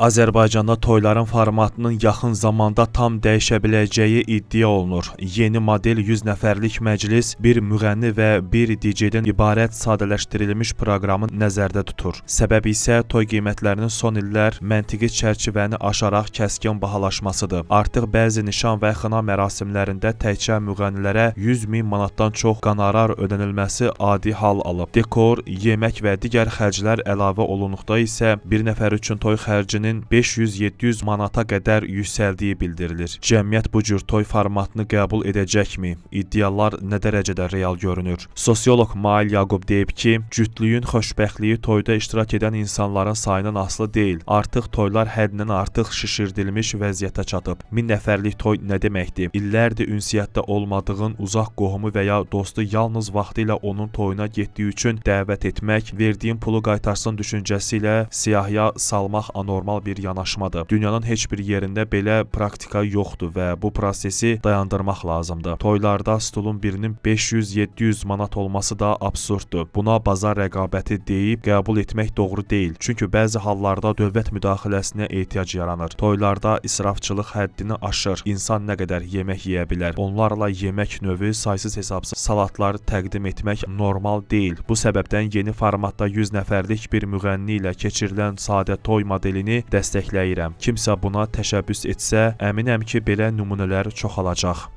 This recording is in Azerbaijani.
Azərbaycanda toyların formatının yaxın zamanda tam dəyişə biləcəyi iddia olunur. Yeni model 100 nəfərlik məclis, bir müğənni və bir DJ-dən ibarət sadələşdirilmiş proqramı nəzərdə tutur. Səbəb isə toy qiymətlərinin son illər məntiqi çərçivəni aşaraq kəskin bahalaşmasıdır. Artıq bəzi nişan və xına mərasimlərində təkcə müğənnilərə 100 min manatdan çox qonorar ödənilməsi adi hal alıb. Dekor, yemək və digər xərclər əlavə olunduqda isə bir nəfər üçün toy xərcinin 500-700 manata qədər yüksəldiyi bildirilir. Cəmiyyət bu cür toy formatını qəbul edəcəkmi? İddialar nə dərəcədə real görünür? Sosioloq Mail Yaqub deyib ki, cütlüyün xoşbəxtliyi toyda iştirak edən insanların sayından asılı deyil. Artıq toylar həddindən artıq şişirdilmiş vəziyyətə çatıb. 1000 nəfərlik toy nə deməkdir? İllərdir ünsiyyətdə olmadığın uzaq qohumu və ya dostu yalnız vaxtı ilə onun toyuna getdiyi üçün dəvət etmək, verdiyin pulu qaytarsın düşüncəsi ilə siyahıya salmaq anormal bir yanaşmadır. Dünyanın heç bir yerində belə praktika yoxdur və bu prosesi dayandırmaq lazımdır. Toylarda stulun birinin 500-700 manat olması da absurddur. Buna bazar rəqabəti deyib qəbul etmək doğru deyil. Çünki bəzi hallarda dövlət müdaxiləsinə ehtiyac yaranır. Toylarda israfçılıq həddini aşır. İnsan nə qədər yemək yeyə bilər? Onlarla yemək növü saysız hesabsız salatlar təqdim etmək normal deyil. Bu səbəbdən yeni formatda 100 nəfərlik bir müğənni ilə keçirilən sadə toy modelini dəstəkləyirəm. Kimsə buna təşəbbüs etsə, əminəm ki, belə nümunələr çoxalacaq.